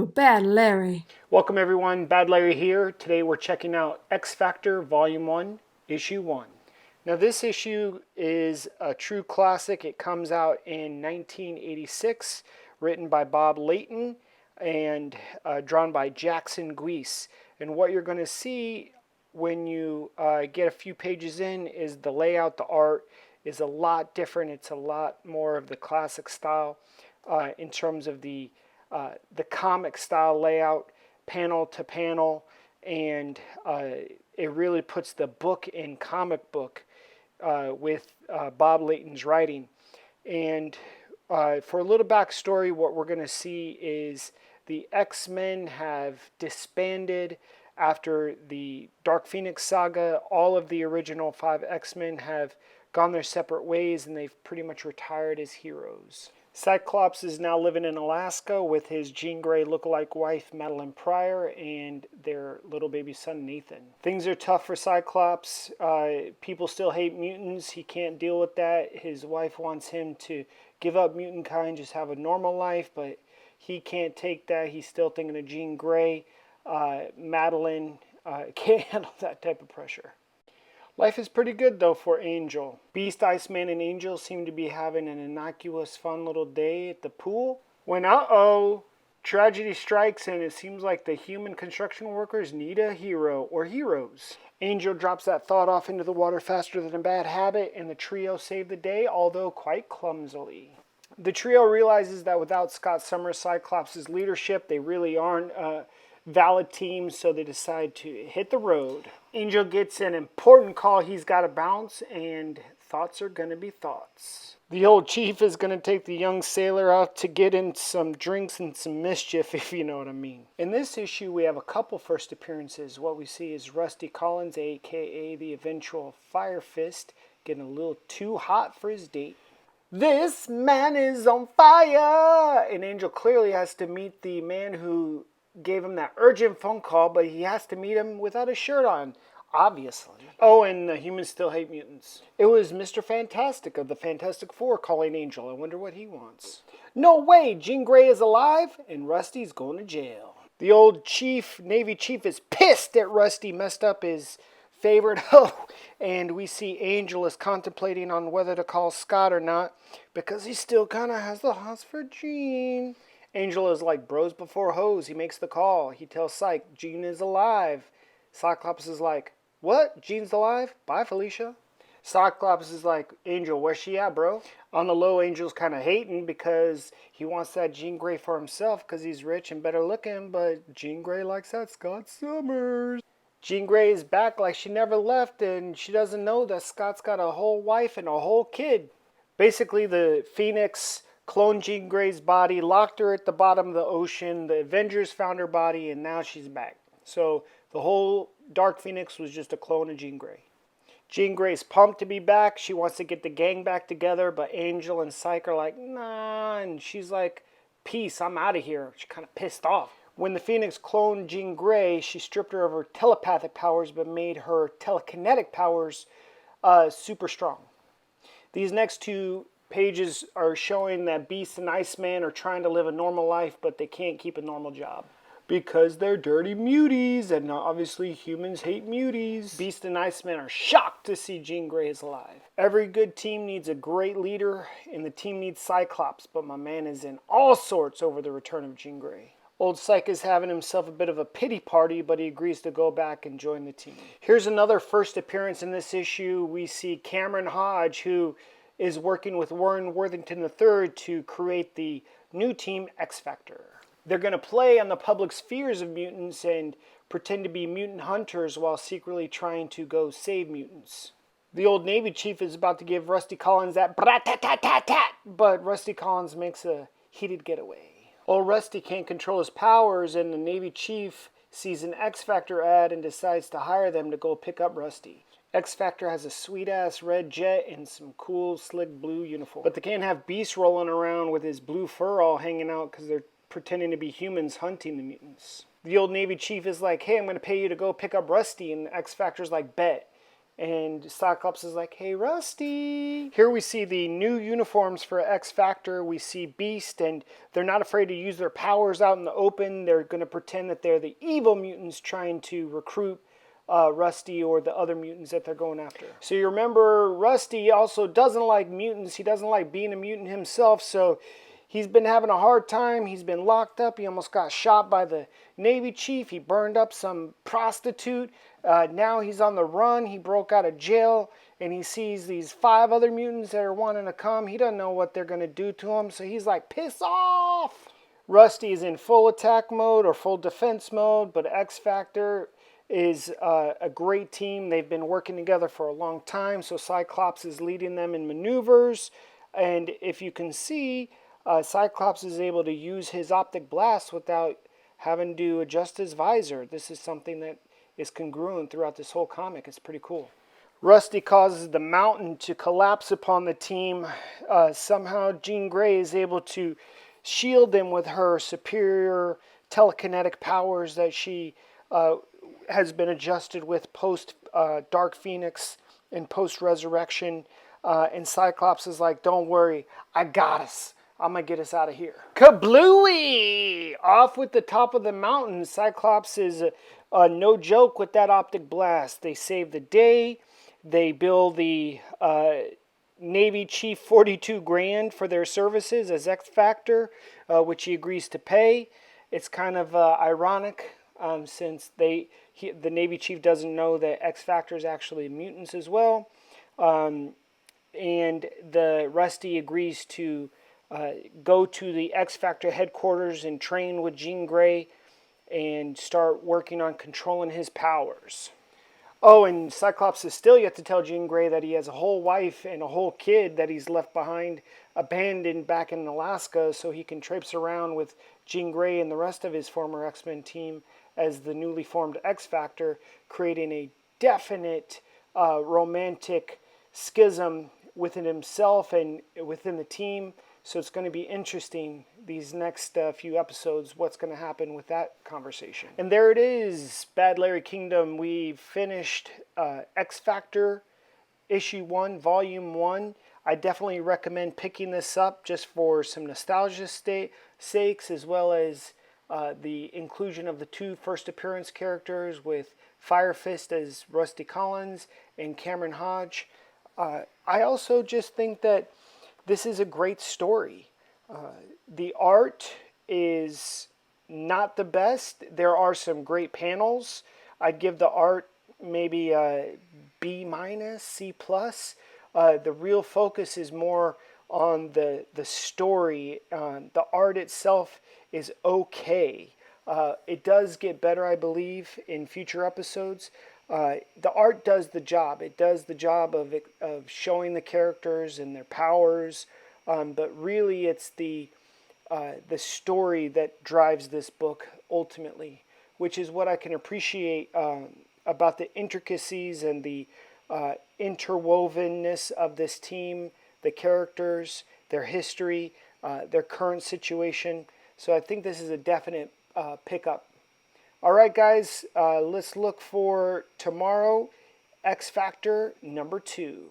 Ooh, Bad Larry. Welcome everyone, Bad Larry here. Today we're checking out X Factor Volume 1, Issue 1. Now this issue is a true classic. It comes out in 1986, written by Bob Layton and drawn by Jackson Guise. And what you're going to see when you get a few pages in is the layout, the art is a lot different. It's a lot more of the classic style in terms of the comic style layout, panel to panel, and it really puts the book in comic book with Bob Layton's writing. And for a little backstory, what we're going to see is the X-Men have disbanded after the Dark Phoenix saga. All of the original 5 X-Men have gone their separate ways, and they've pretty much retired as heroes. Cyclops is now living in Alaska with his Jean Grey lookalike wife Madeline Pryor and their little baby son Nathan. Things are tough for Cyclops. People still hate mutants. He can't deal with that. His wife wants him to give up mutant kind, just have a normal life, but he can't take that. He's still thinking of Jean Grey. Madeline can't handle that type of pressure. Life is pretty good though for Angel. Beast, Iceman, and Angel seem to be having an innocuous, fun little day at the pool. When tragedy strikes and it seems like the human construction workers need a hero or heroes. Angel drops that thought off into the water faster than a bad habit, and the trio save the day, although quite clumsily. The trio realizes that without Scott Summers' Cyclops' leadership, they really aren't valid team, so they decide to hit the road. Angel gets an important call he's got to bounce, and thoughts are going to be thoughts. The old chief is going to take the young sailor out to get in some drinks and some mischief, if you know what I mean. In this issue, we have a couple first appearances. What we see is Rusty Collins, a.k.a. the eventual Fire Fist, getting a little too hot for his date. This man is on fire! And Angel clearly has to meet the man who gave him that urgent phone call, but he has to meet him without a shirt on, obviously. Oh, and the humans still hate mutants. It was Mr. Fantastic of the Fantastic Four calling Angel. I wonder what he wants. No way! Jean Grey is alive, and Rusty's going to jail. The old Navy chief is pissed that Rusty messed up his favorite hoe, and we see Angel is contemplating on whether to call Scott or not, because he still kind of has the hots for Jean. Angel is like bros before hoes. He makes the call. He tells Cyke, Jean is alive. Cyclops is like, what? Jean's alive? Bye, Felicia. Cyclops is like, Angel, where's she at, bro? On the low, Angel's kind of hating because he wants that Jean Grey for himself because he's rich and better looking, but Jean Grey likes that Scott Summers. Jean Grey is back like she never left, and she doesn't know that Scott's got a whole wife and a whole kid. Basically, the Phoenix cloned Jean Grey's body, locked her at the bottom of the ocean. The Avengers found her body, and now she's back. So the whole Dark Phoenix was just a clone of Jean Grey. Jean Grey's pumped to be back. She wants to get the gang back together, but Angel and Cyke are like, nah, and she's like, peace, I'm out of here. She's kind of pissed off. When the Phoenix cloned Jean Grey, she stripped her of her telepathic powers, but made her telekinetic powers super strong. These next two pages are showing that Beast and Iceman are trying to live a normal life, but they can't keep a normal job because they're dirty muties, and obviously humans hate muties. Beast and Iceman are shocked to see Jean Grey is alive. Every good team needs a great leader, and the team needs Cyclops, but my man is in all sorts over the return of Jean Grey. Old Cyke is having himself a bit of a pity party, but he agrees to go back and join the team. Here's another first appearance in this issue. We see Cameron Hodge, who is working with Warren Worthington III to create the new team X Factor. They're going to play on the public's fears of mutants and pretend to be mutant hunters while secretly trying to go save mutants. The old Navy chief is about to give Rusty Collins that brat-tat-tat-tat-tat, but Rusty Collins makes a heated getaway. Old Rusty can't control his powers, and the Navy chief sees an X Factor ad and decides to hire them to go pick up Rusty. X Factor has a sweet-ass red jet and some cool, slick blue uniform. But they can't have Beast rolling around with his blue fur all hanging out because they're pretending to be humans hunting the mutants. The old Navy chief is like, hey, I'm going to pay you to go pick up Rusty. And X Factor's like, bet. And Cyclops is like, hey, Rusty. Here we see the new uniforms for X Factor. We see Beast, and they're not afraid to use their powers out in the open. They're going to pretend that they're the evil mutants trying to recruit Rusty or the other mutants that they're going after. So you remember, Rusty also doesn't like mutants. He doesn't like being a mutant himself, so he's been having a hard time. He's been locked up. He almost got shot by the Navy chief. He burned up some prostitute. Now he's on the run. He broke out of jail, and he sees these 5 other mutants that are wanting to come. He doesn't know what they're going to do to him, so he's like, piss off! Rusty is in full attack mode or full defense mode, but X Factor is a great team. They've been working together for a long time, so Cyclops is leading them in maneuvers. And if you can see, Cyclops is able to use his optic blast without having to adjust his visor. This is something that is congruent throughout this whole comic. It's pretty cool. Rusty causes the mountain to collapse upon the team. Somehow Jean Grey is able to shield them with her superior telekinetic powers that she has been adjusted with post Dark Phoenix and post Resurrection. And Cyclops is like, don't worry, I got us. I'm going to get us out of here. Kablooey! Off with the top of the mountain. Cyclops is no joke with that optic blast. They save the day. They bill the Navy chief 42 grand for their services as X Factor, which he agrees to pay. It's kind of ironic since the Navy chief doesn't know that X Factor is actually mutants as well. And the Rusty agrees to go to the X Factor headquarters and train with Jean Grey and start working on controlling his powers. Oh, and Cyclops is still yet to tell Jean Grey that he has a whole wife and a whole kid that he's left behind, abandoned back in Alaska, so he can traipse around with Jean Grey and the rest of his former X-Men team as the newly formed X Factor, creating a definite romantic schism within himself and within the team. So it's going to be interesting these next few episodes, what's going to happen with that conversation. And there it is, Bad Larry Kingdom. We've finished X Factor Issue 1, Volume 1. I definitely recommend picking this up just for some nostalgia sakes, as well as the inclusion of the 2 first appearance characters with Fire Fist as Rusty Collins and Cameron Hodge. I also just think that this is a great story. The art is not the best. There are some great panels. I'd give the art maybe a B-, C+. The real focus is more on the story. The art itself is okay. It does get better, I believe, in future episodes. The art does the job. It does the job of showing the characters and their powers, but really it's the story that drives this book ultimately, which is what I can appreciate about the intricacies and the interwovenness of this team, the characters, their history, their current situation. So I think this is a definite pickup. All right, guys, let's look for tomorrow, X Factor number 2.